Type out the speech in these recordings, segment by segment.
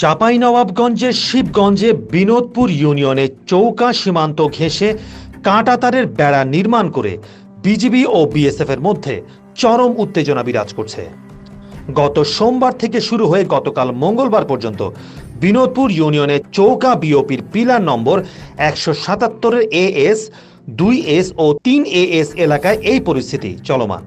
চাঁপাইনবাবগঞ্জের শিবগঞ্জে বিনোদপুর ইউনিয়নে চৌকা সীমান্ত ঘেঁষে কাঁটাতারের বেড়া নির্মাণ করে বিজিবি ও বিএসএফ এর মধ্যে চরম উত্তেজনা বিরাজ করছে। গত সোমবার থেকে শুরু হয়ে গতকাল মঙ্গলবার পর্যন্ত বিনোদপুর ইউনিয়নে চৌকা বিওপির পিলার নম্বর 177 AS, 2S ও 3AS এলাকায় এই পরিস্থিতি চলমান।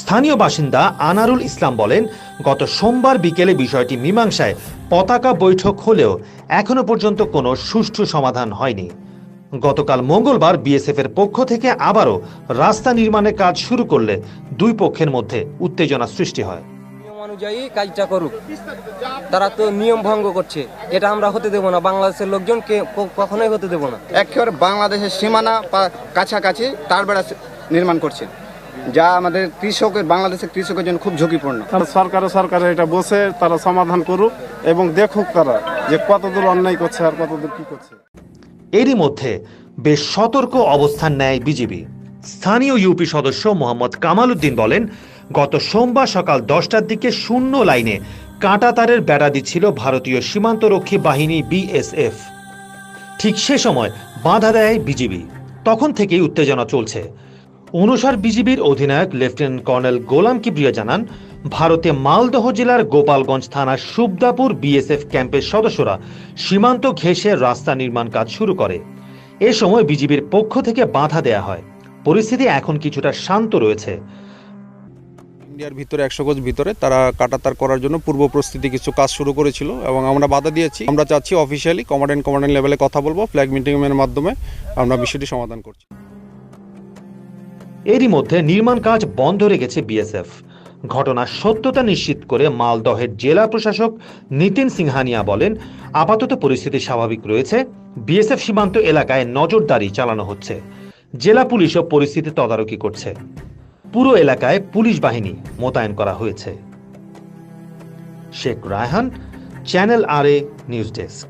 স্থানীয় বাসিন্দা আনারুল ইসলাম বলেন, গত সোমবার বিকেলে বিষয়টি মীমাংসায় পতাকা বৈঠক হলেও এখনো পর্যন্ত কোনো সুষ্ঠু সমাধান হয়নি। গতকাল মঙ্গলবার বিএসএফ এর পক্ষ থেকে আবারও রাস্তা নির্মাণের কাজ শুরু করলে দুই পক্ষের মধ্যে উত্তেজনা সৃষ্টি হয়। নিয়ম অনুযায়ী কাজটা করুক, তারা তো নিয়ম ভঙ্গ করছে, এটা আমরা হতে দেব না। বাংলাদেশের লোকজনকে কখনোই হতে দেব না। একেবারে বাংলাদেশের সীমানা কাছাকাছি তার বেড়া নির্মাণ করছে, যা আমাদের কৃষকের, বাংলাদেশের কৃষকের জন্য খুব ঝুঁকিপূর্ণ। সরকারে এটা বসে তারা সমাধান করুক এবং দেখুক তারা যে কতদূর অন্যায় করছে আর কতদূর কি করছে। এরই মধ্যে বেশ সতর্ক অবস্থান নেয় বিজিবি। স্থানীয় ইউপি সদস্য মোহাম্মদ কামাল উদ্দিন বলেন, গত সোমবার সকাল 10টার দিকে শূন্য লাইনে কাঁটাতারের বেড়া দিচ্ছিল ভারতীয় সীমান্তরক্ষী বাহিনী বিএসএফ। ঠিক সে সময় বাধা দেয় বিজিবি। তখন থেকেই উত্তেজনা চলছে। অনুসার বিজিবির অধিনায়ক লেফটেন্যান্ট কর্নেল গোলাম কিবরিয়া জানান, ভারতে মালদহ জেলার গোপালগঞ্জ থানার সুবদাপুর বিএসএফ ক্যাম্পের সদস্যরা সীমান্ত ঘেঁষে রাস্তা নির্মাণ কাজ শুরু করে। এ সময় বিজিবির পক্ষ থেকে বাধা দেয়া হয়। পরিস্থিতি এখন কিছুটা শান্ত রয়েছে। ইন্ডিয়ার ভিতরে 100 গজ ভিতরে তারা কাঁটাতার করার জন্য পূর্ব প্রস্তুতি কিছু কাজ শুরু করেছিল এবং আমরা বাধা দিয়েছি। আমরা চাচ্ছি অফিসিয়ালি কমান্ডেন্ট লেভেলে কথা বলবো, ফ্ল্যাগ মিটিং এর মাধ্যমে আমরা বিষয়টি সমাধান করছি। এরই মধ্যে নির্মাণ কাজ বন্ধ রেখেছে বিএসএফ। ঘটনার সত্যতা নিশ্চিত করে মালদহের জেলা প্রশাসক নিতিন সিংহানিয়া বলেন, আপাতত পরিস্থিতি স্বাভাবিক রয়েছে। বিএসএফ সীমান্ত এলাকায় নজরদারি চালানো হচ্ছে। জেলা পুলিশও পরিস্থিতি তদারকি করছে। পুরো এলাকায় পুলিশ বাহিনী মোতায়েন করা হয়েছে। Sheikh Raihan, channel RA news desk.